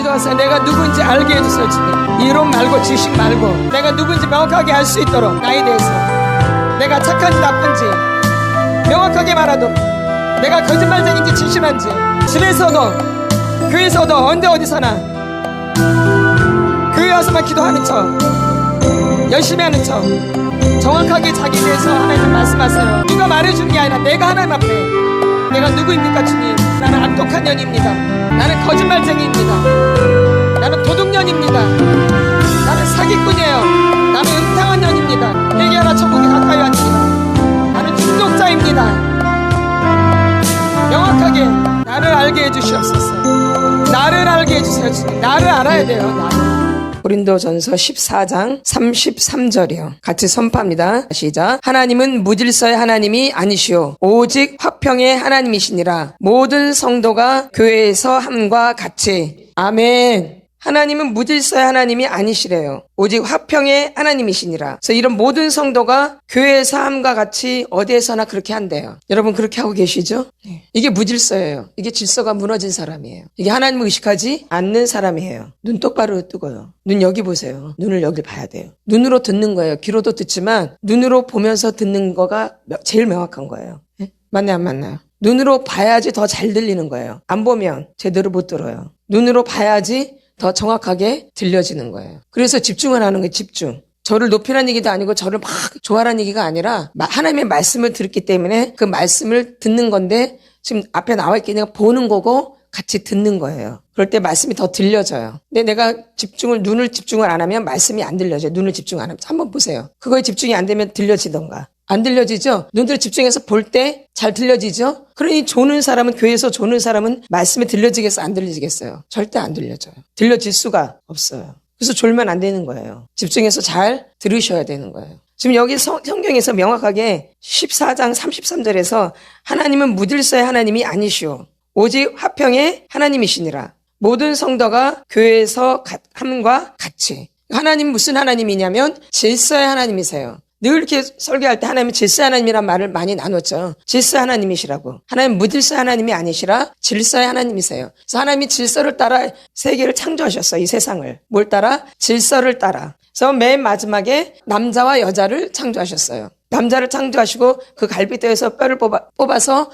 가져와서 내가 누구인지 알게 해주세요. 주님, 이론 말고 지식 말고 내가 누구인지 명확하게 알 수 있도록 나에 대해서 내가 착한지 나쁜지 명확하게 말하도록, 내가 거짓말쟁인지 진실한지, 집에서도 교회에서도 언제 어디서나 교회 와서만 기도하는 척, 열심히 하는 척, 정확하게 자기에 대해서 하나님 말씀하세요. 누가 말해주는 게 아니라 내가 하나님 앞에 내가 누구입니까? 주님, 나는 악독한 년입니다. 나는 거짓말쟁이입니다. 나는 도둑년입니다. 나는 사기꾼이에요. 나는 음탕한 년입니다. 회개하라 천국이 가까이 왔습니다. 나는 중독자입니다. 명확하게 나를 알게 해주시옵소서. 나를 알게 해주세요. 주님, 나를 알아야 돼요. 나를. 고린도전서 14장 33절이요. 같이 선포합니다. 시작. 하나님은 무질서의 하나님이 아니시오 오직 화평의 하나님이시니라. 모든 성도가 교회에서 함과 같이. 아멘. 하나님은 무질서의 하나님이 아니시래요. 오직 화평의 하나님이시니라. 그래서 이런 모든 성도가 교회에서 함과 같이 어디에서나 그렇게 한대요. 여러분 그렇게 하고 계시죠? 이게 무질서예요. 이게 질서가 무너진 사람이에요. 이게 하나님을 의식하지 않는 사람이에요. 눈 똑바로 뜨고요. 눈 여기 보세요. 눈을 여기 봐야 돼요. 눈으로 듣는 거예요. 귀로도 듣지만 눈으로 보면서 듣는 거가 제일 명확한 거예요. 맞나요? 안 맞나요? 눈으로 봐야지 더 잘 들리는 거예요. 안 보면 제대로 못 들어요. 눈으로 봐야지 더 정확하게 들려지는 거예요. 그래서 집중을 하는 거예요. 집중. 저를 높이라는 얘기도 아니고 저를 막 좋아하라는 얘기가 아니라 하나님의 말씀을 들었기 때문에 그 말씀을 듣는 건데, 지금 앞에 나와 있기 때문에 보는 거고 같이 듣는 거예요. 그럴 때 말씀이 더 들려져요. 근데 내가 눈을 집중을 안 하면 말씀이 안 들려져요. 눈을 집중 안 하면. 한번 보세요. 그거에 집중이 안 되면 들려지던가. 안 들려지죠? 눈으로 집중해서 볼 때 잘 들려지죠? 그러니 조는 사람은, 교회에서 조는 사람은 말씀이 들려지겠어? 안 들려지겠어요? 절대 안 들려져요. 들려질 수가 없어요. 그래서 졸면 안 되는 거예요. 집중해서 잘 들으셔야 되는 거예요. 지금 여기 성경에서 명확하게 14장 33절에서 하나님은 무질서의 하나님이 아니시오 오직 화평의 하나님이시니라. 모든 성도가 교회에서 함과 같이. 하나님 무슨 하나님이냐면 질서의 하나님이세요. 늘 이렇게 설교할 때 하나님은 질서 하나님이란 말을 많이 나눴죠. 질서 하나님이시라고. 하나님 무질서 하나님이 아니시라 질서의 하나님이세요. 그래서 하나님이 질서를 따라 세계를 창조하셨어요. 이 세상을. 뭘 따라? 질서를 따라. 그래서 맨 마지막에 남자와 여자를 창조하셨어요. 남자를 창조하시고 그 갈비뼈에서 뼈를 뽑아서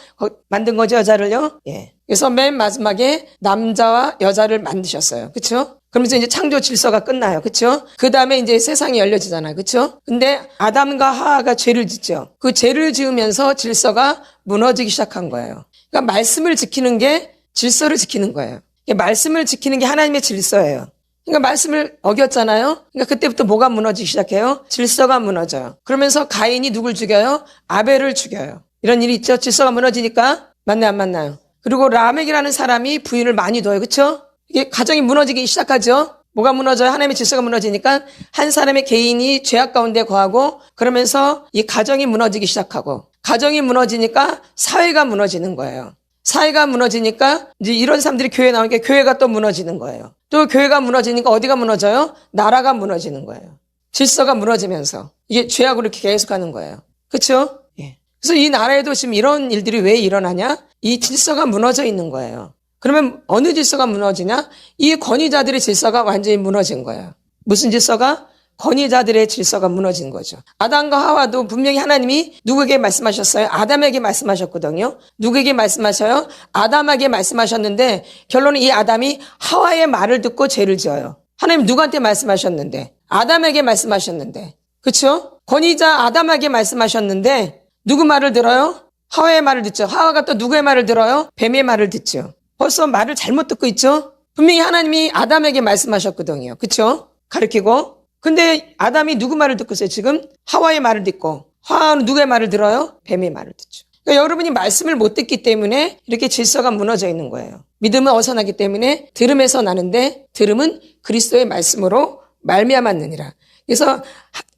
만든 거죠, 여자를요. 예. 그래서 맨 마지막에 남자와 여자를 만드셨어요. 그렇죠? 그러면서 이제 창조 질서가 끝나요. 그렇죠? 그 다음에 이제 세상이 열려지잖아요. 그렇죠? 근데 아담과 하와가 죄를 짓죠. 그 죄를 지으면서 질서가 무너지기 시작한 거예요. 그러니까 말씀을 지키는 게 질서를 지키는 거예요. 말씀을 지키는 게 하나님의 질서예요. 그러니까 말씀을 어겼잖아요. 그러니까 그때부터 뭐가 무너지기 시작해요? 질서가 무너져요. 그러면서 가인이 누굴 죽여요? 아벨을 죽여요. 이런 일이 있죠. 질서가 무너지니까. 맞나요? 안 맞나요? 그리고 라멕이라는 사람이 부인을 많이 둬요. 그렇죠? 이게 가정이 무너지기 시작하죠. 뭐가 무너져요? 하나님의 질서가 무너지니까 한 사람의 개인이 죄악 가운데 거하고, 그러면서 이 가정이 무너지기 시작하고, 가정이 무너지니까 사회가 무너지는 거예요. 사회가 무너지니까 이제 이런 사람들이 교회에 나오니까 교회가 또 무너지는 거예요. 또 교회가 무너지니까 어디가 무너져요? 나라가 무너지는 거예요. 질서가 무너지면서 이게 죄악으로 이렇게 계속하는 거예요. 그렇죠? 예. 그래서 이 나라에도 지금 이런 일들이 왜 일어나냐? 이 질서가 무너져 있는 거예요. 그러면 어느 질서가 무너지냐? 이 권위자들의 질서가 완전히 무너진 거예요. 무슨 질서가? 권위자들의 질서가 무너진 거죠. 아담과 하와도 분명히 하나님이 누구에게 말씀하셨어요? 아담에게 말씀하셨거든요. 누구에게 말씀하셔요? 아담에게 말씀하셨는데 결론은 이 아담이 하와의 말을 듣고 죄를 지어요. 하나님 누구한테 말씀하셨는데? 아담에게 말씀하셨는데. 그렇죠? 권위자 아담에게 말씀하셨는데 누구 말을 들어요? 하와의 말을 듣죠. 하와가 또 누구의 말을 들어요? 뱀의 말을 듣죠. 벌써 말을 잘못 듣고 있죠? 분명히 하나님이 아담에게 말씀하셨거든요. 그렇죠? 가르치고. 근데 아담이 누구 말을 듣고 있어요? 지금 하와의 말을 듣고. 하와는 누구의 말을 들어요? 뱀의 말을 듣죠. 그러니까 여러분이 말씀을 못 듣기 때문에 이렇게 질서가 무너져 있는 거예요. 믿음은 어디서 나기 때문에 들음에서 나는데 들음은 그리스도의 말씀으로 말미암았느니라. 그래서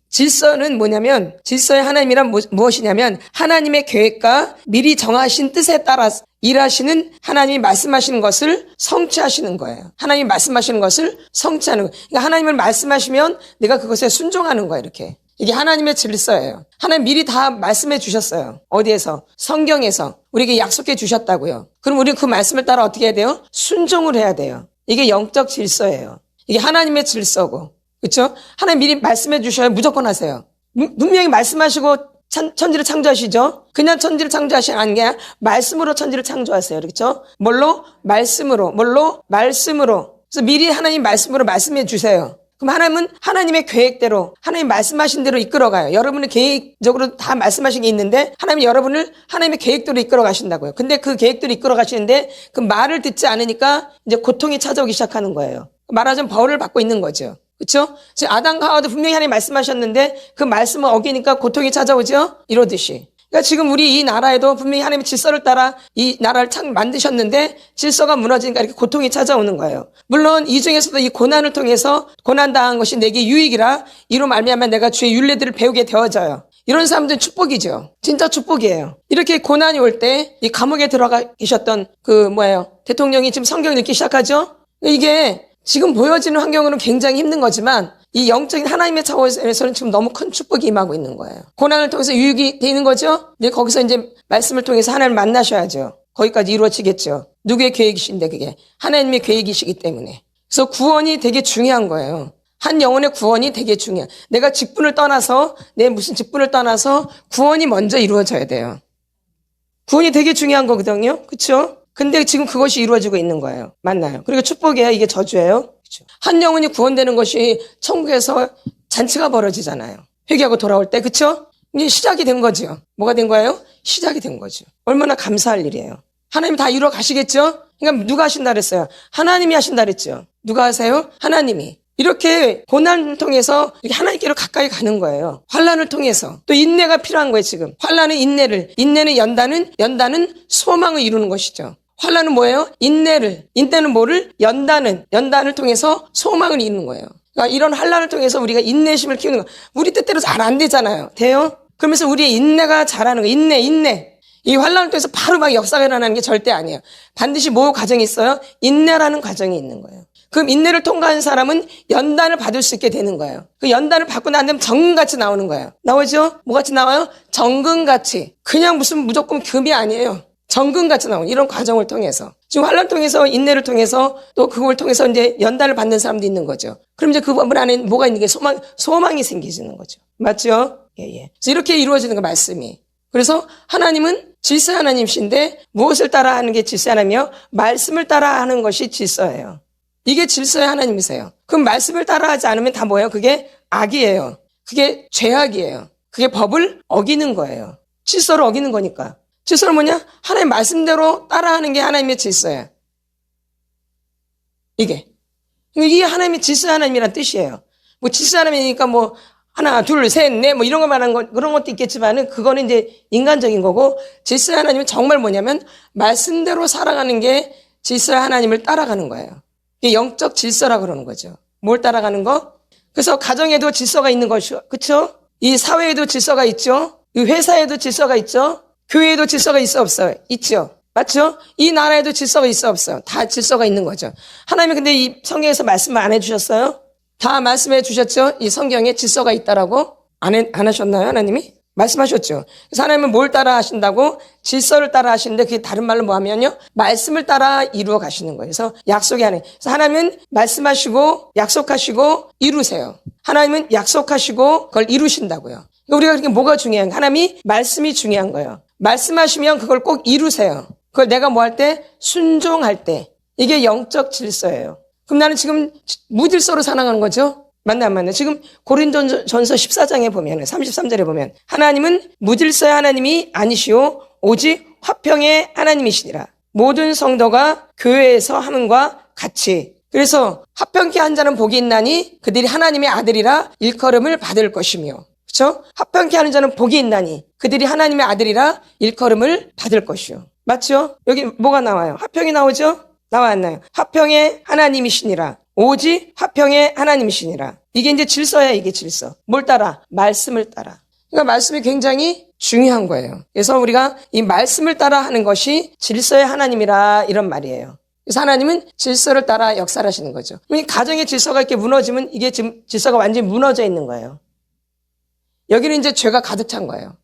질서는 뭐냐면, 질서의 하나님이란 무엇이냐면 하나님의 계획과 미리 정하신 뜻에 따라 일하시는, 하나님이 말씀하시는 것을 성취하시는 거예요. 하나님이 말씀하시는 것을 성취하는 거예요. 그러니까 하나님을 말씀하시면 내가 그것에 순종하는 거예요. 이렇게. 이게 하나님의 질서예요. 하나님 미리 다 말씀해 주셨어요. 어디에서? 성경에서 우리에게 약속해 주셨다고요. 그럼 우리는 그 말씀을 따라 어떻게 해야 돼요? 순종을 해야 돼요. 이게 영적 질서예요. 이게 하나님의 질서고. 그렇죠? 하나님 미리 말씀해 주셔야 무조건 하세요. 분명히 말씀하시고 천지를 창조하시죠? 그냥 천지를 창조하시는 게 아니라 말씀으로 천지를 창조하세요. 그렇죠? 뭘로? 말씀으로. 뭘로? 말씀으로. 그래서 미리 하나님 말씀으로 말씀해 주세요. 그럼 하나님은 하나님의 계획대로, 하나님 말씀하신 대로 이끌어가요. 여러분은 계획적으로 다 말씀하신 게 있는데 하나님이 여러분을 하나님의 계획대로 이끌어 가신다고요. 근데 그 계획대로 이끌어 가시는데 그 말을 듣지 않으니까 이제 고통이 찾아오기 시작하는 거예요. 말하자면 벌을 받고 있는 거죠. 그렇죠? 아담과 하와도 분명히 하나님 말씀하셨는데 그 말씀을 어기니까 고통이 찾아오죠? 이러듯이. 그러니까 지금 우리 이 나라에도 분명히 하나님의 질서를 따라 이 나라를 만드셨는데 질서가 무너지니까 이렇게 고통이 찾아오는 거예요. 물론 이 중에서도 이 고난을 통해서 고난당한 것이 내게 유익이라 이로 말미암아 내가 주의 율례들을 배우게 되어져요. 이런 사람들은 축복이죠. 진짜 축복이에요. 이렇게 고난이 올 때 이 감옥에 들어가 계셨던 대통령이 지금 성경을 읽기 시작하죠? 이게 지금 보여지는 환경으로는 굉장히 힘든 거지만 이 영적인 하나님의 차원에서는 지금 너무 큰 축복이 임하고 있는 거예요. 고난을 통해서 유익이 되는 거죠? 근데 거기서 이제 말씀을 통해서 하나님을 만나셔야죠. 거기까지 이루어지겠죠. 누구의 계획이신데 그게? 하나님의 계획이시기 때문에. 그래서 구원이 되게 중요한 거예요. 한 영혼의 구원이 되게 중요해요. 내가 직분을 떠나서 내 무슨 직분을 떠나서 구원이 먼저 이루어져야 돼요. 구원이 되게 중요한 거거든요. 그렇죠? 근데 지금 그것이 이루어지고 있는 거예요. 맞나요? 그리고 축복이에요. 이게 저주예요. 그렇죠? 한 영혼이 구원되는 것이 천국에서 잔치가 벌어지잖아요. 회개하고 돌아올 때. 그렇죠? 이제 시작이 된 거죠. 뭐가 된 거예요? 시작이 된 거죠. 얼마나 감사할 일이에요. 하나님 다 이루어 가시겠죠? 그러니까 누가 하신다 그랬어요? 하나님이 하신다 그랬죠. 누가 하세요? 하나님이. 이렇게 고난을 통해서 이렇게 하나님께로 가까이 가는 거예요. 환난을 통해서. 또 인내가 필요한 거예요, 지금. 환난은 인내는 연단은 소망을 이루는 것이죠. 환난은 뭐예요? 인내는 뭐를? 연단을 통해서 소망을 이루는 거예요. 그러니까 이런 환난을 통해서 우리가 인내심을 키우는 거. 우리 뜻대로 잘 안 되잖아요. 돼요? 그러면서 우리의 인내가 잘하는 거. 인내. 이 환난을 통해서 바로 막 역사가 일어나는 게 절대 아니에요. 반드시 뭐 과정이 있어요? 인내라는 과정이 있는 거예요. 그럼 인내를 통과한 사람은 연단을 받을 수 있게 되는 거예요. 그 연단을 받고 난 다음에 정금같이 나오는 거예요. 나오죠? 뭐같이 나와요? 정금같이. 그냥 무조건 금이 아니에요. 정금같이 나오는 이런 과정을 통해서. 지금 환난을 통해서 인내를 통해서 또 그걸 통해서 이제 연단을 받는 사람도 있는 거죠. 그럼 이제 그분 안에 뭐가 있는 게 소망이 생기지는 거죠. 맞죠? 예. 그래서 이렇게 이루어지는 거 말씀이. 그래서 하나님은 질서 하나님이신데 무엇을 따라하는 게 질서 하나님이요? 말씀을 따라하는 것이 질서예요. 이게 질서의 하나님이세요. 그럼 말씀을 따라하지 않으면 다 뭐예요? 그게 악이에요. 그게 죄악이에요. 그게 법을 어기는 거예요. 질서를 어기는 거니까. 질서는 뭐냐? 하나님 말씀대로 따라하는 게 하나님의 질서예요. 이게 하나님의 질서 하나님이란 뜻이에요. 뭐 질서 하나님이니까 뭐 하나, 둘, 셋, 넷, 뭐 이런 거 말하는 거, 그런 것도 있겠지만은 그거는 이제 인간적인 거고, 질서 하나님은 정말 뭐냐면, 말씀대로 살아가는 게 질서 하나님을 따라가는 거예요. 이게 영적 질서라고 그러는 거죠. 뭘 따라가는 거? 그래서 가정에도 질서가 있는 것이요. 그쵸? 이 사회에도 질서가 있죠? 이 회사에도 질서가 있죠? 교회에도 질서가 있어, 없어요? 있죠? 맞죠? 이 나라에도 질서가 있어, 없어요? 다 질서가 있는 거죠. 하나님이 근데 이 성경에서 말씀을 안 해주셨어요? 다 말씀해 주셨죠? 이 성경에 질서가 있다라고? 안 하셨나요? 하나님이? 말씀하셨죠? 그래서 하나님은 뭘 따라 하신다고? 질서를 따라 하시는데 그게 다른 말로 뭐 하면요? 말씀을 따라 이루어 가시는 거예요. 그래서 약속이 하나님. 그래서 하나님은 말씀하시고 약속하시고 이루세요. 하나님은 약속하시고 그걸 이루신다고요. 그러니까 우리가 그렇게 뭐가 중요한 거예요? 하나님이 말씀이 중요한 거예요. 말씀하시면 그걸 꼭 이루세요. 그걸 내가 뭐 할 때? 순종할 때. 이게 영적 질서예요. 그럼 나는 지금 무질서로 살아가는 거죠? 맞나 안 맞나? 지금 고린도전서 14장에 보면 33절에 보면 하나님은 무질서의 하나님이 아니시오 오직 화평의 하나님이시니라. 모든 성도가 교회에서 함과 같이. 그래서 화평케 한 자는 복이 있나니 그들이 하나님의 아들이라 일컬음을 받을 것이며. 그렇죠? 화평케 하는 자는 복이 있나니 그들이 하나님의 아들이라 일컬음을 받을 것이요. 맞죠? 여기 뭐가 나와요? 화평이 나오죠? 나와 안 나요? 화평의 하나님이시니라. 오직 화평의 하나님이시니라. 이게 이제 질서야, 이게 질서. 뭘 따라? 말씀을 따라. 그러니까 말씀이 굉장히 중요한 거예요. 그래서 우리가 이 말씀을 따라 하는 것이 질서의 하나님이라 이런 말이에요. 그래서 하나님은 질서를 따라 역사를 하시는 거죠. 가정의 질서가 이렇게 무너지면 이게 지금 질서가 완전히 무너져 있는 거예요. 여기는 이제 죄가 가득 찬 거예요.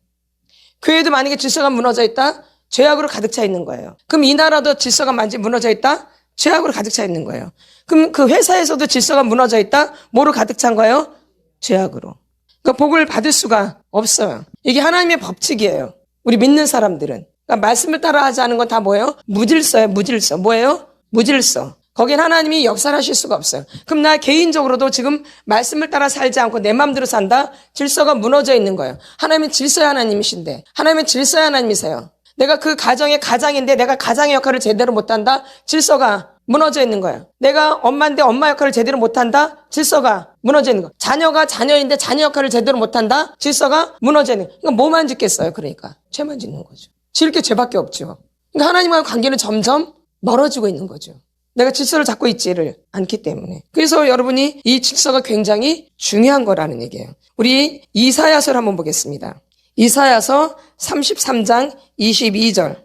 교회도 만약에 질서가 무너져 있다? 죄악으로 가득 차 있는 거예요. 그럼 이 나라도 질서가 완전히 무너져 있다? 죄악으로 가득 차 있는 거예요. 그럼 그 회사에서도 질서가 무너져 있다? 뭐로 가득 찬 거예요? 죄악으로. 그러니까 복을 받을 수가 없어요. 이게 하나님의 법칙이에요. 우리 믿는 사람들은. 그러니까 말씀을 따라하지 않은 건 다 뭐예요? 무질서예요. 무질서. 뭐예요? 무질서. 거긴 하나님이 역사를 하실 수가 없어요. 그럼 나 개인적으로도 지금 말씀을 따라 살지 않고 내 마음대로 산다? 질서가 무너져 있는 거예요. 하나님은 질서의 하나님이신데, 하나님은 질서의 하나님이세요. 내가 그 가정의 가장인데 내가 가장의 역할을 제대로 못한다? 질서가 무너져 있는 거예요. 내가 엄마인데 엄마 역할을 제대로 못한다? 질서가 무너져 있는 거예요. 자녀가 자녀인데 자녀 역할을 제대로 못한다? 질서가 무너져 있는 거예요. 그러니까 뭐만 짓겠어요? 그러니까 죄만 짓는 거죠. 지을 게 죄밖에 없죠. 그러니까 하나님과의 관계는 점점 멀어지고 있는 거죠. 내가 질서를 잡고 있지를 않기 때문에. 그래서 여러분이 이 질서가 굉장히 중요한 거라는 얘기예요. 우리 이사야서를 한번 보겠습니다. 이사야서 33장 22절.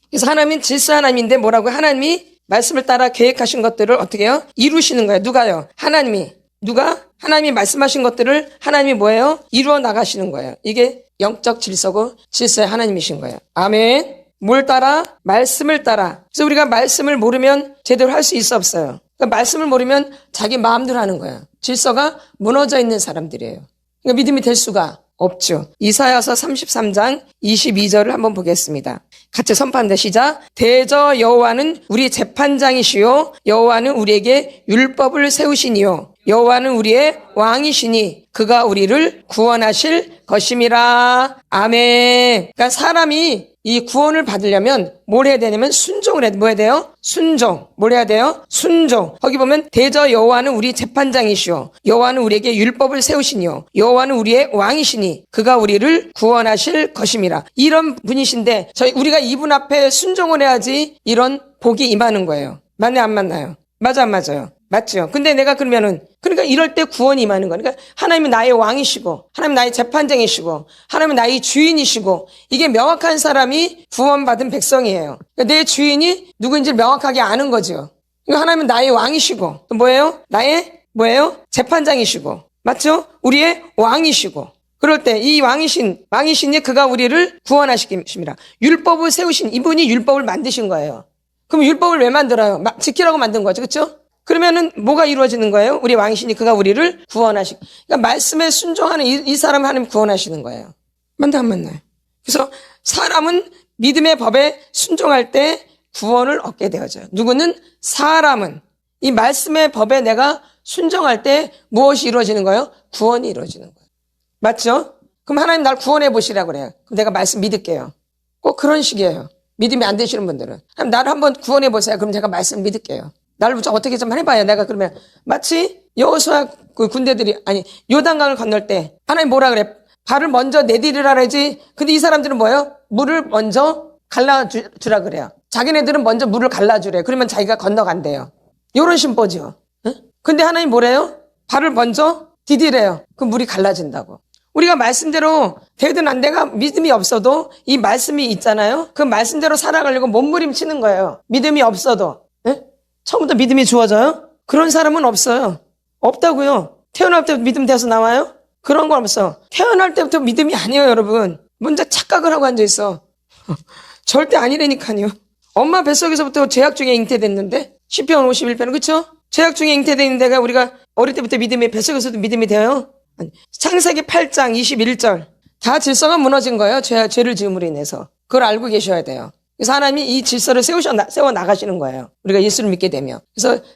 그래서 하나님은 질서 하나님인데 뭐라고? 하나님이 말씀을 따라 계획하신 것들을 어떻게 해요? 이루시는 거예요. 누가요? 하나님이. 누가? 하나님이 말씀하신 것들을 하나님이 뭐예요? 이루어 나가시는 거예요. 이게 영적 질서고 질서의 하나님이신 거예요. 아멘. 뭘 따라? 말씀을 따라. 그래서 우리가 말씀을 모르면 제대로 할 수 있어 없어요. 그러니까 말씀을 모르면 자기 마음대로 하는 거예요. 질서가 무너져 있는 사람들이에요. 그러니까 믿음이 될 수가 없죠. 이사야서 33장 22절을 한번 보겠습니다. 같이 선포합니다. 시작. 대저 여호와는 우리 재판장이시요 여호와는 우리에게 율법을 세우시니요 여호와는 우리의 왕이시니 그가 우리를 구원하실 것임이라. 아멘. 그러니까 사람이 이 구원을 받으려면 뭘 해야 되냐면 순종을 해야 돼. 뭐 해야 돼요? 순종. 뭘 해야 돼요? 순종. 거기 보면 대저 여호와는 우리 재판장이시오 여호와는 우리에게 율법을 세우시니요 여호와는 우리의 왕이시니 그가 우리를 구원하실 것임이라. 이런 분이신데 우리가 이분 앞에 순종을 해야지 이런 복이 임하는 거예요. 맞나요? 안 맞나요? 맞아 안 맞아요? 맞죠? 근데 내가 그러니까 이럴 때 구원이 임하는 거예요. 그러니까 하나님은 나의 왕이시고 하나님은 나의 재판장이시고 하나님은 나의 주인이시고 이게 명확한 사람이 구원받은 백성이에요. 그러니까 내 주인이 누구인지 명확하게 아는 거죠. 그러니까 하나님은 나의 왕이시고 또 뭐예요? 나의 뭐예요? 재판장이시고 맞죠? 우리의 왕이시고 그럴 때 이 왕이시니 그가 우리를 구원하시겠습니다. 율법을 세우신 이분이 율법을 만드신 거예요. 그럼 율법을 왜 만들어요? 지키라고 만든 거죠. 그렇죠? 그러면은 뭐가 이루어지는 거예요? 우리 왕이시니 그가 우리를 그러니까 말씀에 순종하는 이 사람을 하나님 구원하시는 거예요. 맞나 안 맞나요? 그래서 사람은 믿음의 법에 순종할 때 구원을 얻게 되어져요. 누구는? 사람은 이 말씀의 법에 내가 순종할 때 무엇이 이루어지는 거예요? 구원이 이루어지는 거예요. 맞죠? 그럼 하나님 날 구원해 보시라고 그래요. 그럼 내가 말씀 믿을게요. 꼭 그런 식이에요. 믿음이 안 되시는 분들은. 하나님 나를 한번 구원해 보세요. 그럼 제가 말씀 믿을게요. 나를 어떻게 좀 해봐요. 내가 그러면 마치 여호수아 그 군대들이 요단강을 건널 때 하나님 뭐라 그래? 발을 먼저 내디르라 그러지. 근데 이 사람들은 뭐예요? 물을 먼저 갈라주라 그래요. 자기네들은 먼저 물을 갈라주래. 그러면 자기가 건너간대요. 요런 심보죠. 응? 근데 하나님 뭐래요? 발을 먼저 디디래요. 그럼 물이 갈라진다고. 우리가 말씀대로 되든 안 돼가 믿음이 없어도 이 말씀이 있잖아요. 그 말씀대로 살아가려고 몸부림치는 거예요. 믿음이 없어도. 처음부터 믿음이 주어져요? 그런 사람은 없어요. 없다고요. 태어날 때부터 믿음 돼서 나와요? 그런 건 없어. 태어날 때부터 믿음이 아니에요, 여러분. 먼저 착각을 하고 앉아있어. 절대 아니라니까요. 엄마 뱃속에서부터 죄악 중에 잉태됐는데 시편 51편은 그렇죠? 죄악 중에 잉태된 데가 우리가 어릴 때부터 뱃속에서도 믿음이 돼요? 창세기 8장 21절 다 질서가 무너진 거예요. 죄를 지음으로 인해서. 그걸 알고 계셔야 돼요. 그래서 하나님이 이 질서를 세워 나가시는 거예요. 우리가 예수를 믿게 되면.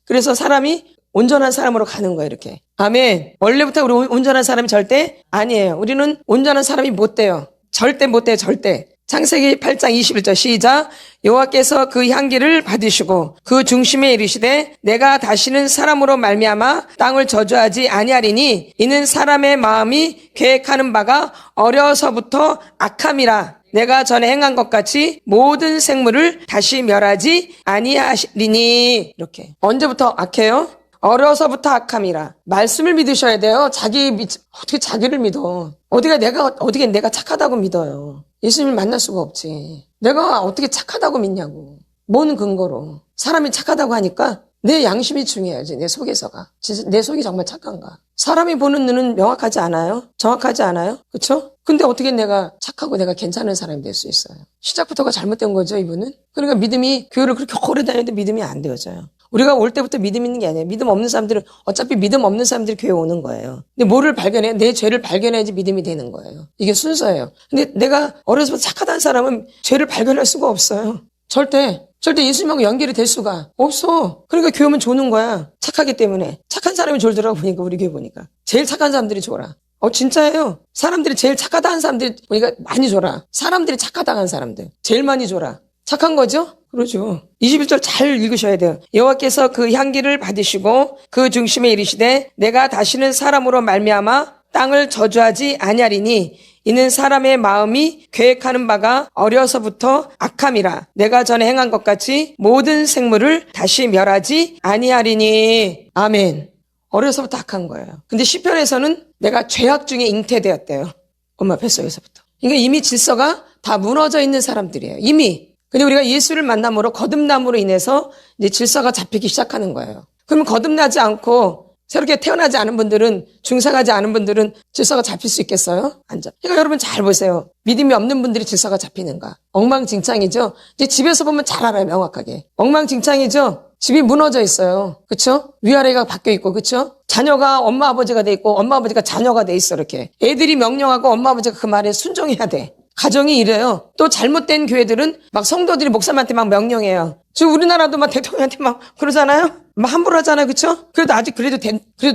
그래서 사람이 온전한 사람으로 가는 거예요, 이렇게. 아멘. 원래부터 우리 온전한 사람이 절대 아니에요. 우리는 온전한 사람이 못 돼요. 절대 못 돼요, 절대. 창세기 8장 21절 시작. 여호와께서 그 향기를 받으시고 그 중심에 이르시되 내가 다시는 사람으로 말미암아 땅을 저주하지 아니하리니 이는 사람의 마음이 계획하는 바가 어려서부터 악함이라. 내가 전에 행한 것 같이 모든 생물을 다시 멸하지 아니하리니. 이렇게. 언제부터 악해요? 어려서부터 악함이라. 말씀을 믿으셔야 돼요. 어떻게 자기를 믿어? 어떻게 내가 착하다고 믿어요? 예수님을 만날 수가 없지. 내가 어떻게 착하다고 믿냐고. 뭔 근거로. 사람이 착하다고 하니까 내 양심이 중요해야지. 내 속에서가. 진짜 내 속이 정말 착한가. 사람이 보는 눈은 명확하지 않아요? 정확하지 않아요? 그렇죠? 근데 어떻게 내가 착하고 내가 괜찮은 사람이 될 수 있어요? 시작부터가 잘못된 거죠, 이분은. 그러니까 믿음이, 교회를 그렇게 오래 다녔는데 믿음이 안 되어져요. 우리가 올 때부터 믿음 있는 게 아니에요. 믿음 없는 사람들은 어차피 믿음 없는 사람들이 교회 오는 거예요. 근데 뭐를 발견해? 내 죄를 발견해야지 믿음이 되는 거예요. 이게 순서예요. 근데 내가 어려서부터 착하다는 사람은 죄를 발견할 수가 없어요. 절대 예수님하고 연결이 될 수가 없어. 그러니까 교회 오면 조는 거야. 착하기 때문에. 착한 사람이 졸더라고 보니까, 우리 교회 보니까. 제일 착한 사람들이 졸아. 진짜예요. 사람들이 제일 착하다는 사람들이 보니까 많이 졸아. 사람들이 착하다는 사람들. 제일 많이 졸아. 착한 거죠? 그러죠. 21절 잘 읽으셔야 돼요. 여호와께서 그 향기를 받으시고 그 중심에 이르시되 내가 다시는 사람으로 말미암아 땅을 저주하지 아니하리니 이는 사람의 마음이 계획하는 바가 어려서부터 악함이라. 내가 전에 행한 것 같이 모든 생물을 다시 멸하지 아니하리니. 아멘. 어려서부터 악한 거예요. 근데 시편에서는 내가 죄악 중에 잉태되었대요. 엄마 뱃속에서부터. 그러니까 이미 질서가 다 무너져 있는 사람들이에요. 이미. 근데 우리가 예수를 만남으로 거듭남으로 인해서 이제 질서가 잡히기 시작하는 거예요. 그러면 거듭나지 않고 새롭게 태어나지 않은 분들은, 중생하지 않은 분들은 질서가 잡힐 수 있겠어요? 안 잡. 그러니까 여러분 잘 보세요. 믿음이 없는 분들이 질서가 잡히는가? 엉망진창이죠? 이제 집에서 보면 잘 알아요, 명확하게. 엉망진창이죠? 집이 무너져 있어요. 그쵸? 위아래가 바뀌어 있고, 그쵸? 자녀가 엄마 아버지가 돼 있고, 엄마 아버지가 자녀가 돼 있어, 이렇게. 애들이 명령하고 엄마 아버지가 그 말에 순종해야 돼. 가정이 이래요. 또 잘못된 교회들은 막 성도들이 목사님한테 막 명령해요. 지금 우리나라도 막 대통령한테 막 그러잖아요? 막 함부로 하잖아요. 그쵸? 그래도 아직 그래도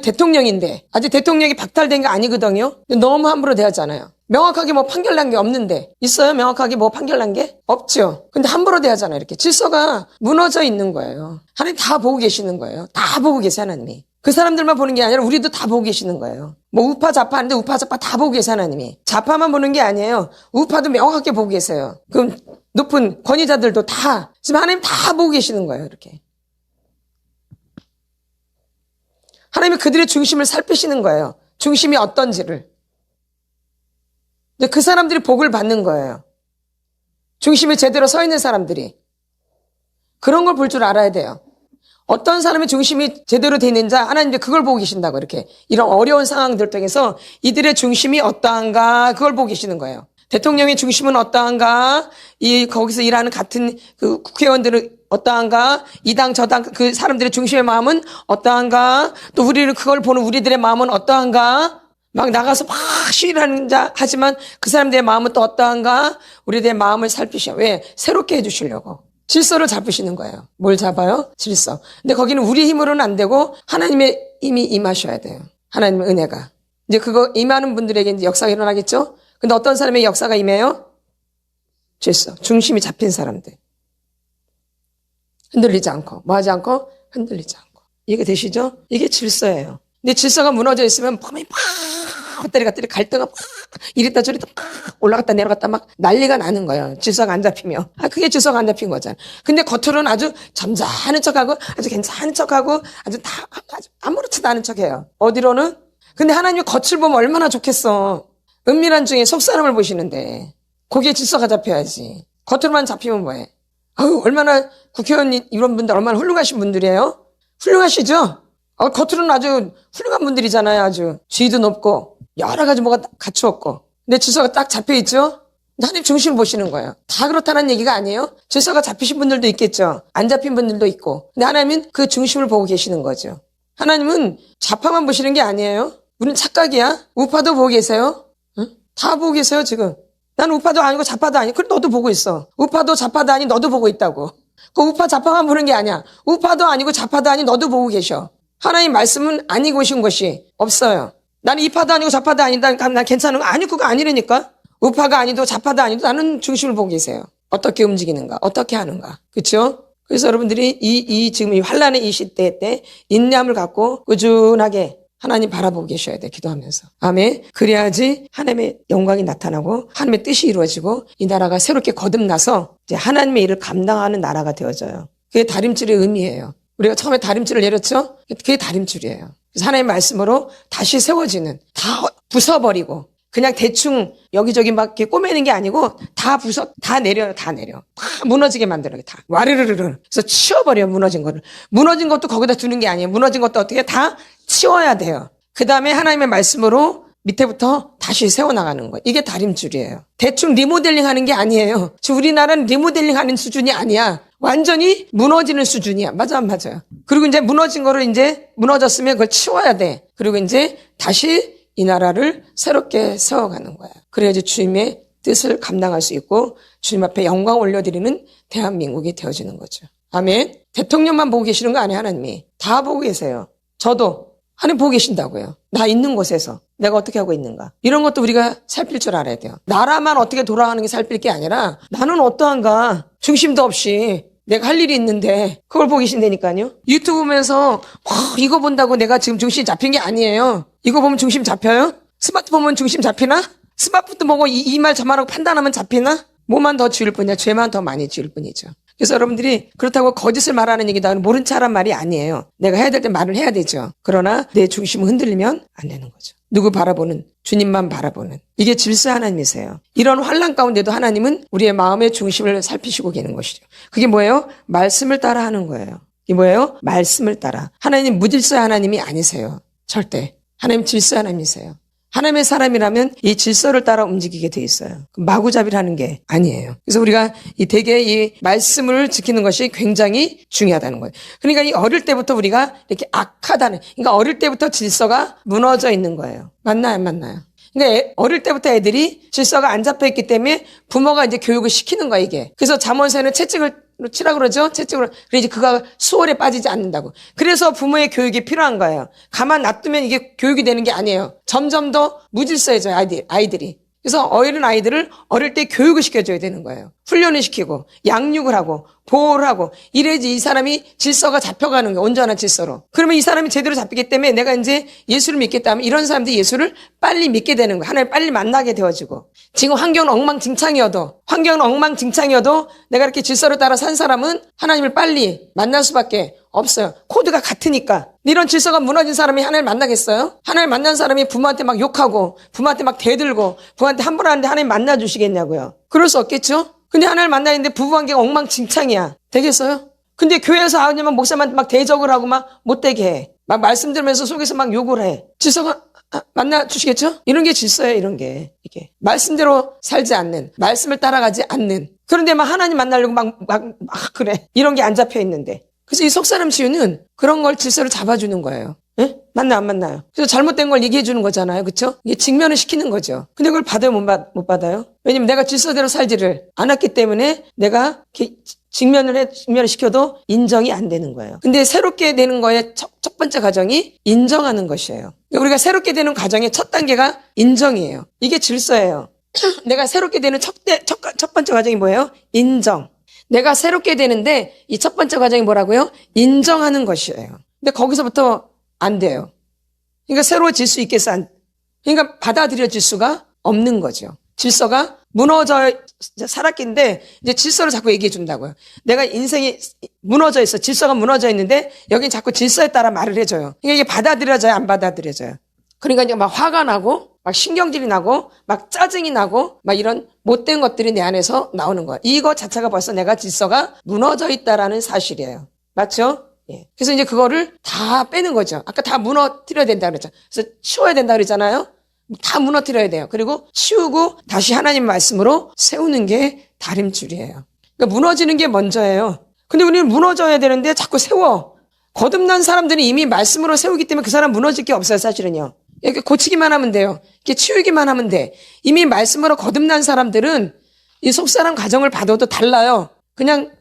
대통령인데. 아직 대통령이 박탈된 게 아니거든요. 근데 너무 함부로 대하잖아요. 명확하게 뭐 판결 난 게 없는데. 있어요? 명확하게 뭐 판결 난 게? 없죠. 근데 함부로 대하잖아요. 이렇게. 질서가 무너져 있는 거예요. 하나님 다 보고 계시는 거예요. 다 보고 계세요, 하나님이. 그 사람들만 보는 게 아니라 우리도 다 보고 계시는 거예요. 뭐 우파 좌파 하는데 우파 좌파 다 보고 계세요, 하나님이. 좌파만 보는 게 아니에요. 우파도 명확하게 보고 계세요. 그럼 높은 권위자들도 다, 지금 하나님 다 보고 계시는 거예요, 이렇게. 하나님이 그들의 중심을 살피시는 거예요. 중심이 어떤지를. 근데 그 사람들이 복을 받는 거예요. 중심이 제대로 서 있는 사람들이. 그런 걸 볼 줄 알아야 돼요. 어떤 사람의 중심이 제대로 돼 있는지 하나님이 그걸 보고 계신다고, 이렇게. 이런 어려운 상황들 통해서 이들의 중심이 어떠한가, 그걸 보고 계시는 거예요. 대통령의 중심은 어떠한가, 거기서 일하는 같은 그 국회의원들은 어떠한가, 이 당 저 당 그 사람들의 중심의 마음은 어떠한가, 또 우리를 그걸 보는 우리들의 마음은 어떠한가, 막 나가서 막 시위를 하지만 그 사람들의 마음은 또 어떠한가, 우리들의 마음을 살피셔. 왜? 새롭게 해주시려고. 질서를 잡으시는 거예요. 뭘 잡아요? 질서. 근데 거기는 우리 힘으로는 안 되고 하나님의 힘이 임하셔야 돼요. 하나님의 은혜가. 이제 그거 임하는 분들에게 이제 역사가 일어나겠죠? 근데 어떤 사람의 역사가 임해요? 질서. 중심이 잡힌 사람들. 흔들리지 않고, 뭐 하지 않고? 흔들리지 않고. 이게 되시죠? 이게 질서예요. 근데 질서가 무너져 있으면 마음이 막 왔다리 갔다리 갈등가 막 이랬다 저랬다 막 올라갔다 내려갔다 막 난리가 나는 거예요. 질서가 안 잡히면. 그게 질서가 안 잡힌 거잖아요. 근데 겉으로는 아주 점잖은 척하고 아주 괜찮은 척하고 아주 아무렇지도 않은 척해요. 어디로는? 근데 하나님이 겉을 보면 얼마나 좋겠어. 은밀한 중에 속사람을 보시는데 거기에 질서가 잡혀야지. 겉으로만 잡히면 뭐해. 얼마나 국회의원 이런 분들 얼마나 훌륭하신 분들이에요? 훌륭하시죠? 겉으로는 아주 훌륭한 분들이잖아요. 아주 지위도 높고 여러 가지 뭐가 갖추었고. 근데 질서가 딱 잡혀있죠? 하나님 중심을 보시는 거예요. 다 그렇다는 얘기가 아니에요. 질서가 잡히신 분들도 있겠죠. 안 잡힌 분들도 있고. 근데 하나님은 그 중심을 보고 계시는 거죠. 하나님은 좌파만 보시는 게 아니에요. 우리는 착각이야. 우파도 보고 계세요. 응? 다 보고 계세요 지금. 난 우파도 아니고 좌파도 아니고. 그래 너도 보고 있어. 우파도 좌파도 아니 너도 보고 있다고. 그 우파 좌파만 보는 게 아니야. 우파도 아니고 좌파도 아니 너도 보고 계셔. 하나님 말씀은 아니고 오신 것이 없어요. 나는 이파도 아니고 좌파도 아니다. 난 괜찮은 거 아니 그거 아니라니까. 우파가 아니도 좌파도 아니도 나는 중심을 보고 계세요. 어떻게 움직이는가, 어떻게 하는가, 그렇죠? 그래서 여러분들이 지금 이 환란의 이 시대 때 인내함을 갖고 꾸준하게 하나님 바라보고 계셔야 돼. 기도하면서. 아멘. 그래야지 하나님의 영광이 나타나고 하나님의 뜻이 이루어지고 이 나라가 새롭게 거듭나서 이제 하나님의 일을 감당하는 나라가 되어져요. 그게 다림줄의 의미예요. 우리가 처음에 다림줄을 내렸죠? 그게 다림줄이에요. 그래서 하나님의 말씀으로 다시 세워지는, 다 부숴버리고 그냥 대충 여기저기 막 이렇게 꼬매는 게 아니고 다 내려요. 다 무너지게 만들어요. 다 와르르르르. 그래서 치워버려요. 무너진 거를. 무너진 것도 거기다 두는 게 아니에요. 무너진 것도 어떻게 다 치워야 돼요. 그 다음에 하나님의 말씀으로 밑에부터 다시 세워나가는 거예요. 이게 다림줄이에요. 대충 리모델링 하는 게 아니에요. 지금 우리나라는 리모델링 하는 수준이 아니야. 완전히 무너지는 수준이야. 맞아, 안 맞아요? 그리고 이제 무너진 거를 이제 무너졌으면 그걸 치워야 돼. 그리고 이제 다시 이 나라를 새롭게 세워가는 거야. 그래야지 주님의 뜻을 감당할 수 있고 주님 앞에 영광 올려드리는 대한민국이 되어지는 거죠. 아멘. 대통령만 보고 계시는 거 아니에요. 하나님이. 다 보고 계세요. 저도 하나님 보고 계신다고요. 나 있는 곳에서 내가 어떻게 하고 있는가. 이런 것도 우리가 살필 줄 알아야 돼요. 나라만 어떻게 돌아가는 게 살필 게 아니라 나는 어떠한가. 중심도 없이 내가 할 일이 있는데 그걸 보고 계신다니까요. 유튜브 보면서 이거 본다고 내가 지금 중심 잡힌 게 아니에요. 이거 보면 중심 잡혀요? 스마트폰 보면 중심 잡히나? 스마트폰 보고 이 말 저 말하고 판단하면 잡히나? 뭐만 더 지을 뿐이야. 죄만 더 많이 지을 뿐이죠. 그래서 여러분들이 그렇다고 거짓을 말하는 얘기다. 모른 척하란 말이 아니에요. 내가 해야 될 때 말을 해야 되죠. 그러나 내 중심을 흔들리면 안 되는 거죠. 누구 바라보는? 주님만 바라보는. 이게 질서 하나님이세요. 이런 환난 가운데도 하나님은 우리의 마음의 중심을 살피시고 계는 것이죠. 그게 뭐예요? 말씀을 따라 하는 거예요. 이게 뭐예요? 말씀을 따라. 하나님 무질서의 하나님이 아니세요. 절대. 하나님 질서 하나님이세요. 하나님의 사람이라면 이 질서를 따라 움직이게 돼 있어요. 마구잡이라는 게 아니에요. 그래서 우리가 대개 이 말씀을 지키는 것이 굉장히 중요하다는 거예요. 그러니까 이 어릴 때부터 우리가 이렇게 악하다는, 그러니까 어릴 때부터 질서가 무너져 있는 거예요. 맞나요? 안 맞나요? 그러니까 어릴 때부터 애들이 질서가 안 잡혀 있기 때문에 부모가 이제 교육을 시키는 거야, 이게. 그래서 잠언서에는 채찍을 치라 그러죠? 채찍으로. 그래야지 그가 수월에 빠지지 않는다고. 그래서 부모의 교육이 필요한 거예요. 가만 놔두면 이게 교육이 되는 게 아니에요. 점점 더 무질서해져요, 아이들이. 그래서 어린 아이들을 어릴 때 교육을 시켜줘야 되는 거예요. 훈련을 시키고, 양육을 하고, 보호를 하고, 이래야지 이 사람이 질서가 잡혀가는 거예요. 온전한 질서로. 그러면 이 사람이 제대로 잡히기 때문에 내가 이제 예수를 믿겠다면 이런 사람들이 예수를 빨리 믿게 되는 거예요. 하나님 빨리 만나게 되어지고. 지금 환경은 엉망진창이어도 내가 이렇게 질서를 따라 산 사람은 하나님을 빨리 만날 수밖에 없어요. 코드가 같으니까. 이런 질서가 무너진 사람이 하나님을 만나겠어요? 하나님을 만난 사람이 부모한테 막 욕하고 부모한테 막 대들고 부모한테 함부로 하는데 하나님 만나주시겠냐고요. 그럴 수 없겠죠? 근데 하나님을 만나는데 부부관계가 엉망진창이야. 되겠어요? 근데 교회에서 아버님은 목사님한테 막 대적을 하고 막 못되게 해. 막 말씀 들으면서 속에서 막 욕을 해. 질서가 만나주시겠죠? 이런 게 질서예요, 이런 게. 이게. 말씀대로 살지 않는, 말씀을 따라가지 않는. 그런데 막 하나님 만나려고 막 그래. 이런 게 안 잡혀 있는데. 그래서 이 속사람 치유는 그런 걸 질서를 잡아주는 거예요. 예? 맞나 안 맞나요? 그래서 잘못된 걸 얘기해 주는 거잖아요. 그렇죠? 이게 직면을 시키는 거죠. 근데 그걸 받아요, 못 받아요? 왜냐면 내가 질서대로 살지를 않았기 때문에 내가 이렇게 직면을 시켜도 인정이 안 되는 거예요. 근데 새롭게 되는 거의 첫 번째 과정이 인정하는 것이에요. 우리가 새롭게 되는 과정의 첫 단계가 인정이에요. 이게 질서예요. 내가 새롭게 되는 첫 번째 과정이 뭐예요? 인정. 내가 새롭게 되는데 이 첫 번째 과정이 뭐라고요? 인정하는 것이에요. 근데 거기서부터 안 돼요. 그러니까 새로워질 수 있겠어? 그러니까 받아들여질 수가 없는 거죠. 질서가 무너져 살았긴데 이제 질서를 자꾸 얘기해 준다고요. 내가 인생이 무너져 있어. 질서가 무너져 있는데 여긴 자꾸 질서에 따라 말을 해줘요. 그러니까 이게 받아들여져요? 안 받아들여져요? 그러니까 이제 막 화가 나고 막 신경질이 나고 막 짜증이 나고 막 이런 못된 것들이 내 안에서 나오는 거예요. 이거 자체가 벌써 내가 질서가 무너져 있다라는 사실이에요. 맞죠? 예. 그래서 이제 그거를 다 빼는 거죠. 아까 다 무너뜨려야 된다 그랬죠. 그래서 치워야 된다 그랬잖아요. 다 무너뜨려야 돼요. 그리고 치우고 다시 하나님 말씀으로 세우는 게 다림줄이에요. 그러니까 무너지는 게 먼저예요. 근데 우리는 무너져야 되는데 자꾸 세워. 거듭난 사람들은 이미 말씀으로 세우기 때문에 그 사람 무너질 게 없어요, 사실은요. 이렇게 고치기만 하면 돼요. 이렇게 치우기만 하면 돼. 이미 말씀으로 거듭난 사람들은 이 속사람 가정을 봐도 달라요. 그냥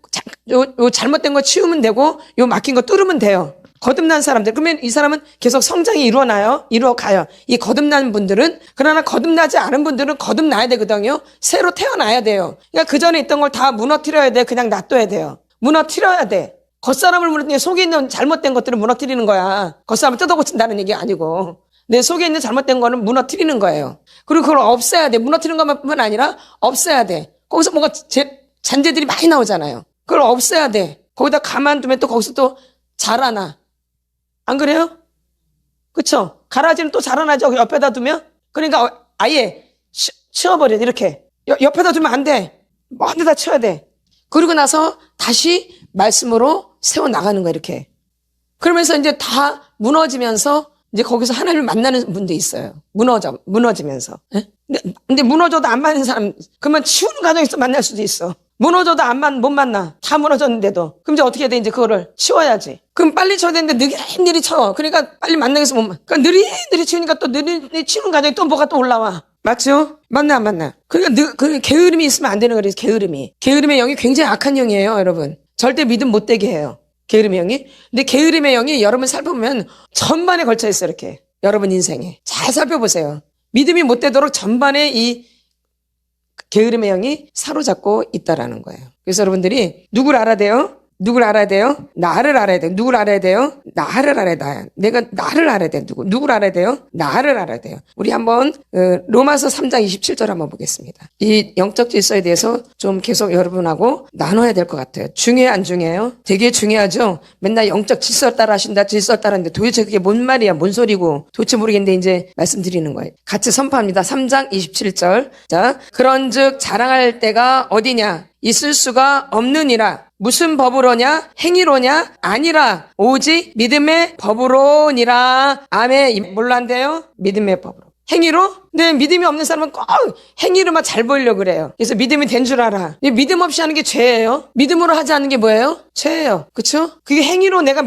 요 잘못된 거 치우면 되고 요 막힌 거 뚫으면 돼요. 거듭난 사람들. 그러면 이 사람은 계속 성장이 이루어가요. 이 거듭난 분들은. 그러나 거듭나지 않은 분들은 거듭나야 되거든요. 새로 태어나야 돼요. 그러니까 그 전에 있던 걸 다 무너뜨려야 돼. 그냥 놔둬야 돼요. 무너뜨려야 돼. 겉사람을 무너뜨리는 속에 있는 잘못된 것들을 무너뜨리는 거야. 겉사람을 뜯어고친다는 얘기 아니고. 내 속에 있는 잘못된 거는 무너뜨리는 거예요. 그리고 그걸 없애야 돼. 무너뜨리는 것뿐만 아니라 없애야 돼. 거기서 뭔가 잔재들이 많이 나오잖아요. 그걸 없애야 돼. 거기다 가만두면 또 거기서 또 자라나. 안 그래요? 그쵸? 가라지는 또 자라나죠. 옆에다 두면. 그러니까 아예 치워버려. 이렇게. 옆에다 두면 안 돼. 먼데다 치워야 돼. 그러고 나서 다시 말씀으로 세워나가는 거야, 이렇게. 그러면서 이제 다 무너지면서 이제 거기서 하나님을 만나는 분도 있어요. 무너지면서. 예? 근데 무너져도 안 맞는 사람, 그러면 치우는 과정에서 만날 수도 있어. 무너져도 못 만나. 다 무너졌는데도. 그럼 이제 어떻게 해야 돼? 이제 그거를 치워야지. 그럼 빨리 쳐야 되는데 느릿느릿 쳐. 그러니까 빨리 만나겠어 못 그러니까 느릿느릿 치우니까 또 느릿느릿 치우는 과정에 또 뭐가 또 올라와. 맞죠? 맞나 안 맞나? 그러니까 그 게으름이 있으면 안 되는 거예요. 게으름이. 게으름의 영이 굉장히 악한 영이에요, 여러분. 절대 믿음 못 되게 해요. 게으름의 영이. 근데 게으름의 영이 여러분 살펴보면 전반에 걸쳐 있어요, 이렇게. 여러분 인생에. 잘 살펴보세요. 믿음이 못 되도록 전반에 이 게으름의 영이 사로잡고 있다라는 거예요. 그래서 여러분들이 누굴 알아야 돼요? 누굴 알아야 돼요? 나를 알아야 돼요. 누굴 알아야 돼요? 나를 알아야 돼요. 내가 나를 알아야 돼요. 누굴 알아야 돼요? 나를 알아야 돼요. 우리 한번 로마서 3장 27절 한번 보겠습니다. 이 영적 질서에 대해서 좀 계속 여러분하고 나눠야 될 것 같아요. 중요해 안 중요해요? 되게 중요하죠. 맨날 영적 질서 따라 하신다, 질서 따라 하는데 도대체 그게 뭔 말이야, 뭔 소리고 도대체 모르겠는데 이제 말씀드리는 거예요. 같이 선포합니다. 3장 27절. 자, 그런즉 자랑할 때가 어디냐? 있을 수가 없느니라. 무슨 법으로냐? 행위로냐? 아니라 오직 믿음의 법으로니라. 아멘. 뭘로 한대요? 믿음의 법으로. 행위로? 근데 믿음이 없는 사람은 꼭 행위로만 잘 보이려고 그래요. 그래서 믿음이 된 줄 알아. 믿음 없이 하는 게 죄예요. 믿음으로 하지 않는 게 뭐예요? 죄예요. 그쵸? 그게 행위로 내가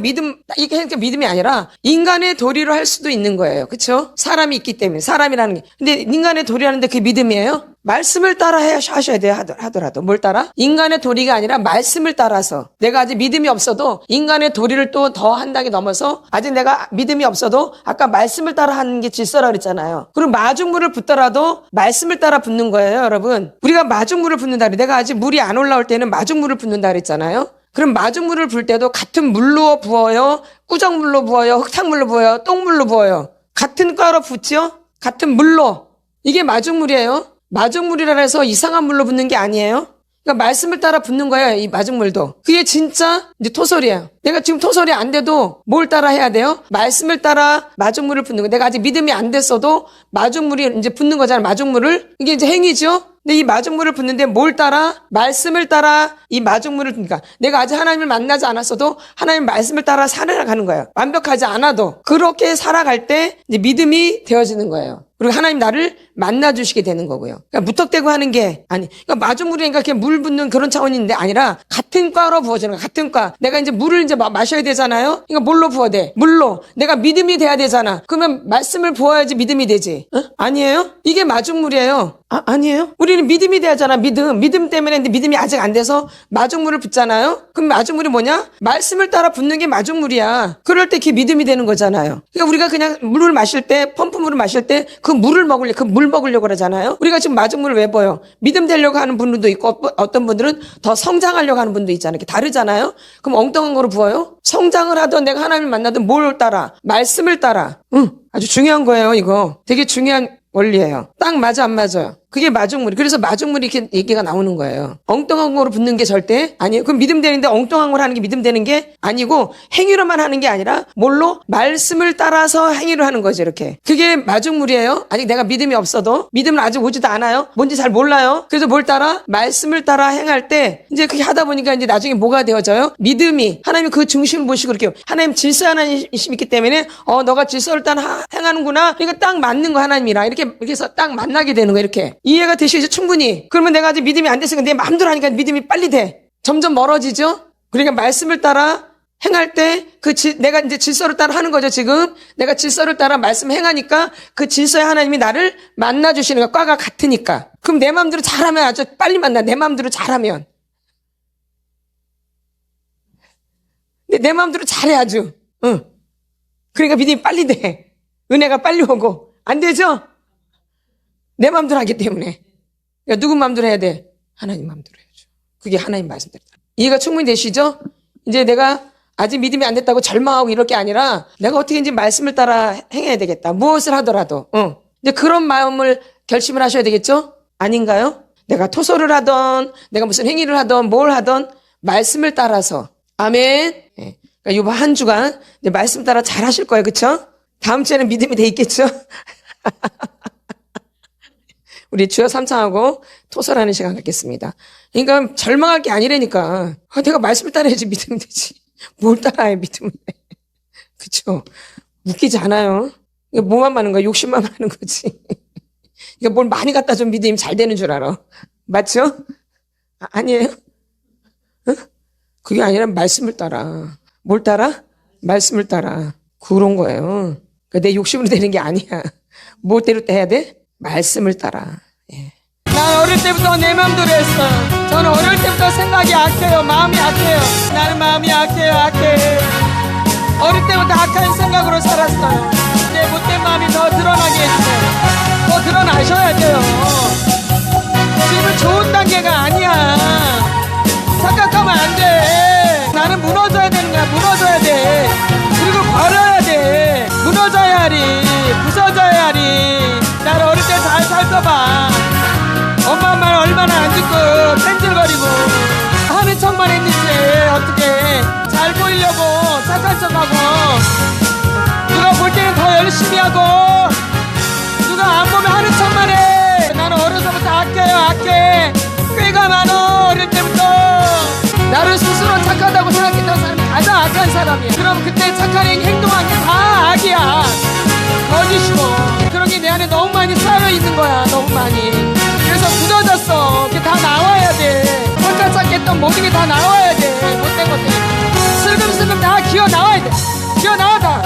이게 하니까 믿음이 아니라 인간의 도리로 할 수도 있는 거예요. 그쵸? 사람이 있기 때문에. 사람이라는 게. 근데 인간의 도리하는데 그게 믿음이에요? 말씀을 따라 하셔야 돼요. 하더라도. 뭘 따라? 인간의 도리가 아니라 말씀을 따라서. 내가 아직 믿음이 없어도 인간의 도리를 또 더 한 단계 넘어서 아직 내가 믿음이 없어도 아까 말씀을 따라 하는 게 질서라 그랬잖아요. 그리고 마중물을 붓더라도 말씀을 따라 붓는 거예요, 여러분. 우리가 마중물을 붓는다 그래. 내가 아직 물이 안 올라올 때는 마중물을 붓는다 그랬잖아요. 그럼 마중물을 불 때도 같은 물로 부어요, 꾸정물로 부어요, 흙탕물로 부어요, 똥물로 부어요. 같은 과로 붓죠? 같은 물로. 이게 마중물이에요. 마중물이라 해서 이상한 물로 붓는 게 아니에요. 그러니까 말씀을 따라 붓는 거예요, 이 마중물도. 그게 진짜 이제 토설이에요. 내가 지금 토설이 안 돼도 뭘 따라 해야 돼요? 말씀을 따라 마중물을 붓는 거예요. 내가 아직 믿음이 안 됐어도 마중물이 이제 붓는 거잖아요, 마중물을. 이게 이제 행위죠? 근데 이 마중물을 붓는데 뭘 따라? 말씀을 따라 이 마중물을, 그러니까 내가 아직 하나님을 만나지 않았어도 하나님 말씀을 따라 살아가는 거예요. 완벽하지 않아도. 그렇게 살아갈 때 이제 믿음이 되어지는 거예요. 그리고 하나님 나를 만나주시게 되는 거고요. 그러니까 무턱대고 하는 게 아니. 그러니까 마중물이니까 이렇게 물 붓는 그런 차원인데 아니라 같은 과로 부어지는 거야. 같은 과. 내가 이제 물을 이제 마셔야 되잖아요. 그러니까 뭘로 부어야 돼? 물로. 내가 믿음이 돼야 되잖아. 그러면 말씀을 부어야지 믿음이 되지. 어? 아니에요? 이게 마중물이에요. 아니에요? 우리는 믿음이 돼야잖아. 믿음 때문에. 근데 믿음이 아직 안 돼서 마중물을 붓잖아요. 그럼 마중물이 뭐냐? 말씀을 따라 붓는 게 마중물이야. 그럴 때 그게 믿음이 되는 거잖아요. 그러니까 우리가 그냥 물을 마실 때, 펌프물을 마실 때 그 물을 그 물 먹으려고 그러잖아요. 우리가 지금 마중물을 왜 보여? 믿음 되려고 하는 분들도 있고 어떤 분들은 더 성장하려고 하는 분도 있잖아요. 이렇게 다르잖아요. 그럼 엉뚱한 거로 부어요? 성장을 하던 내가 하나님을 만나든 뭘 따라? 말씀을 따라. 아주 중요한 거예요, 이거. 되게 중요한 원리예요. 딱 맞아, 안 맞아요? 그게 마중물이. 그래서 마중물이 이렇게 얘기가 나오는 거예요. 엉뚱한 거로 붙는 게 절대 아니에요. 그럼 믿음 되는데 엉뚱한 걸 하는 게 믿음 되는 게 아니고 행위로만 하는 게 아니라 뭘로? 말씀을 따라서 행위를 하는 거죠, 이렇게. 그게 마중물이에요. 아직 내가 믿음이 없어도 믿음은 아직 오지도 않아요. 뭔지 잘 몰라요. 그래서 뭘 따라? 말씀을 따라 행할 때 이제 그렇게 하다 보니까 이제 나중에 뭐가 되어져요? 믿음이. 하나님이 그 중심을 보시고 이렇게 하나님 질서 하나님이시기 있기 때문에 너가 질서를 따라 행하는구나. 그러니까 딱 맞는 거 하나님이라 이렇게 해서 딱 만나게 되는 거 이렇게. 이해가 되시죠? 충분히. 그러면 내가 아직 믿음이 안 됐으니까 내 마음대로 하니까 믿음이 빨리 돼. 점점 멀어지죠? 그러니까 말씀을 따라 행할 때 내가 이제 질서를 따라 하는 거죠, 지금. 내가 질서를 따라 말씀 행하니까 그 질서의 하나님이 나를 만나주시는 거야. 과가 같으니까. 그럼 내 마음대로 잘하면 아주 빨리 만나. 내 마음대로 잘하면. 근데 내 마음대로 잘해 아주. 응. 그러니까 믿음이 빨리 돼. 은혜가 빨리 오고. 안 되죠? 내 마음대로 하기 때문에. 그러니까 누구 마음대로 해야 돼? 하나님 마음대로 해야죠. 그게 하나님 말씀대로. 이해가 충분히 되시죠? 이제 내가 아직 믿음이 안 됐다고 절망하고 이럴 게 아니라 내가 어떻게든지 말씀을 따라 행해야 되겠다. 무엇을 하더라도. 이제 그런 마음을 결심을 하셔야 되겠죠? 아닌가요? 내가 토설을 하던 내가 무슨 행위를 하던 뭘 하던 말씀을 따라서. 아멘. 네. 그러니까 이번 한 주간 말씀 따라 잘 하실 거예요. 그쵸? 다음 주에는 믿음이 돼 있겠죠? 우리 주여 삼창하고 토설하는 시간 갖겠습니다. 그러니까 절망할 게 아니라니까. 내가 말씀을 따라야지 믿으면 되지. 뭘 따라해 믿으면 돼. 그쵸? 웃기지 않아요? 이게 뭐만 많은 거야? 욕심만 많은 거지. 이게 뭘 많이 갖다 좀 믿으면 잘 되는 줄 알아. 맞죠? 아니에요? 응? 그게 아니라 말씀을 따라. 뭘 따라? 말씀을 따라. 그런 거예요. 그러니까 내 욕심으로 되는 게 아니야. 뭐 때로 해야 돼? 말씀을 따라. 예. 난 어릴 때부터 내 마음대로 했어요. 저는 어릴 때부터 생각이 악해요. 마음이 악해요. 나는 마음이 악해. 어릴 때부터 악한 생각으로 살았어요. 내 못된 마음이 더 드러나게 해주세요. 더 드러나셔야 돼요. 지금은 좋은 단계가 아니야. 착각하면 안 돼. 나는 무너져야 되는 거야. 무너져야 돼. 그리고 버려야 돼. 무너져야 하리. 부서져야 하리. 나를 어릴 때 잘 살펴봐. 엄마 말 얼마나 안 듣고 뺀질거리고 하는 척만 했는지 어떻게 잘 보이려고 착한 척하고 누가 볼 때는 더 열심히 하고 누가 안 보면 하는 척만 해. 나는 어려서부터 악해. 꾀가 많어. 어릴 때부터 나를 스스로 착하다고 생각했던 사람이 가장 악한 사람이야. 그럼 그때 착한 행동한 게 다 악이야. 거짓이고 그런 게 내 안에 너무 많이 쌓여있는 거야. 너무 많이. 그래서 굳어졌어. 그게 다 나와야 돼. 혼자 찾겠던 모든 게 다 나와야 돼. 못된 것들 슬금슬금 다 기어 나와야 돼. 기어 나와다.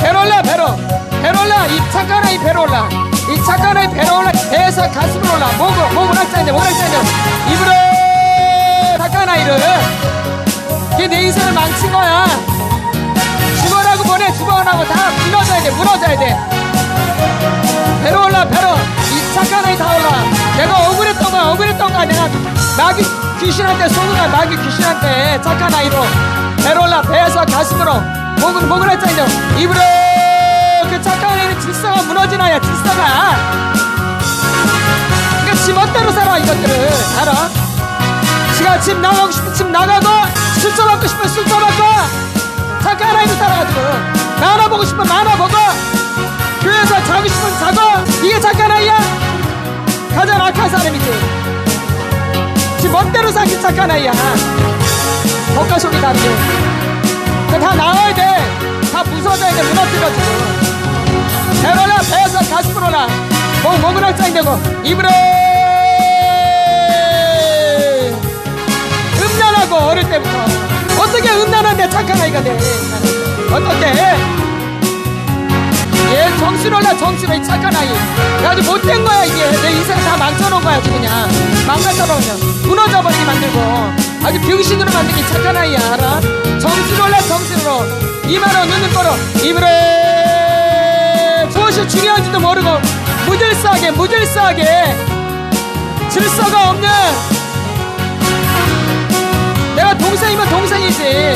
배롤라. 이 착한 아이 배롤라. 이 착한 아이 배롤라. 배에서 가슴으로 올라. 목을 할자인데 입으로 착한 아이를. 그게 내 인생을 망친 거야. 죽어라고 보내. 죽어라고 다 무너져야 돼. 배로 올라. 이 착한 아이 다 올라. 내가 억울했던 거야. 내가 마귀 귀신한테 속은 거야. 마귀 귀신한테 착한 아이로. 배로 올라. 배에서 가슴으로. 목을 했잖아. 입으로. 그 착한 아이는 질서가 무너진 아이야. 질서가. 그러니까 지 멋대로 살아. 이것들을 알아. 지가 집 나가고 싶으면 집 나가고 술 처먹고 싶으면 술 처먹고 착한 아이로 살아가지고 만화 보고 싶으면 만화 보고 교회에서 자고 싶으면 자고. 이게 착한 아이야? 가장 악한 사람이지. 지 멋대로 사긴 착한 아이야. 겉과 속이 다르지. 다 나와야 돼. 다 부서져야 돼. 무너뜨려지고. 배로라. 배에서 가슴으로 나. 목은 할자인 되고 입으로. 음란하고 어릴 때부터. 어떻게 음란한데 착한 아이가 돼? 어떻게? 얘 정신 올라. 이 착한 아이. 아주 못된 거야 이게. 내 인생 다 망쳐놓은 거야 아주 그냥. 망가져버려. 무너져버리게 만들고 아주 병신으로 만든 게 착한 아이야. 알아? 정신 올라. 정신으로. 이마로 눈을 걸어. 입으로. 무엇이 중요한지도 모르고 무질서하게 질서가 없는. 내가 동생이면 동생이지.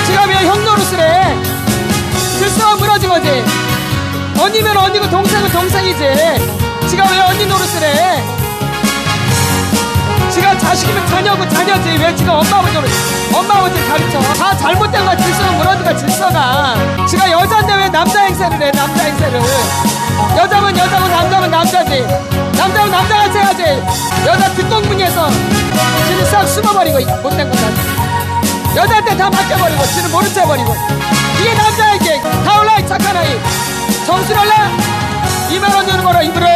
지가 왜 형 노릇을 해? 질서가 무너진 거지. 언니면 언니고 동생은 동생이지. 지가 왜 언니 노릇을 해? 지가 자식이면 자녀고 자녀지. 왜 지가 엄마 아버지를 가르쳐? 다 잘못된 거야. 질서가 무너진 거야. 질서가. 지가 여자인데 왜 남자 행세를 해? 남자 행세를. 여자면 여자고 남자면 남자지. 남자면 남자같이 해야지. 여자 뒷동분이에서 지는 싹 숨어버리고 못된 거다. 여자한테 다 맡겨버리고 지는 모른 체 해버리고. 이게 남자야 이게. 다 올라 이 착한 아이. 정신 올라. 이만원 주는 거라. 입으로.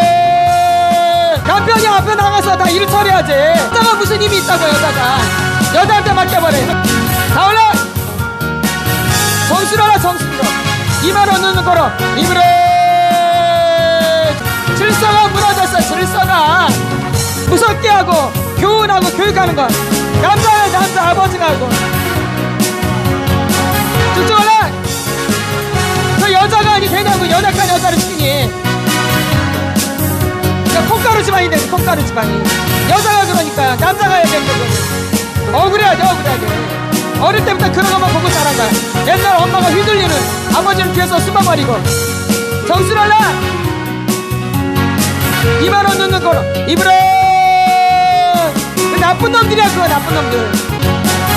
남편이 앞에 나가서 다 일 처리하지. 여자가 무슨 힘이 있다고. 여자한테 맡겨버려. 다 올라. 정신 올라. 정신으로. 2만원 주는 거라. 입으로. 질서가 무너졌어. 질서가. 무섭게 하고 교훈하고 교육하는 거. 남자야 남자 아버지가 하고. 쭉쭉 올라. 저 여자가 아니 되냐고. 연약한 여자를 시키니. 그러니까 콩가루 집안이 되지. 콩가루 집안이. 여자가 그러니까 남자가 해야 되는 거지. 억울해야 돼. 어릴 때부터 그런 것만 보고 자란 거야. 옛날 엄마가 휘둘리는 아버지는 뒤에서 숨어버리고. 정신 올라. 2만원 넣는 거로. 입으로. 나쁜 놈들이야 그거. 나쁜 놈들.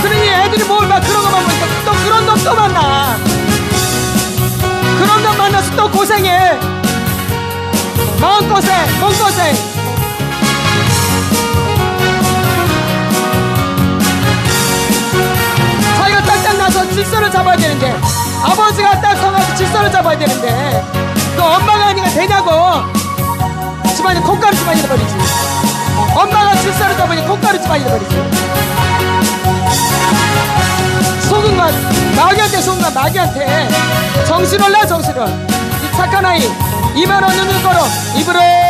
그러니 애들이 뭘 막 그런 거만 보니까 또 그런 놈 또 만나. 그런 놈 만나서 또 고생해. 마음고생 몸고생. 질서를 잡아야 되는데, 아버지가 딱 서가지고 질서를 잡아야 되는데, 그 엄마가 하니까 되냐고. 집안이 콩가루 집안이 돼버리지. 엄마가 질서를 잡으니 콩가루 집안이 돼버리지. 속은 것, 마귀한테 속은 것, 마귀한테. 정신을 내, 정신을. 이 착한 아이, 2만원 눈을 걸어 입으로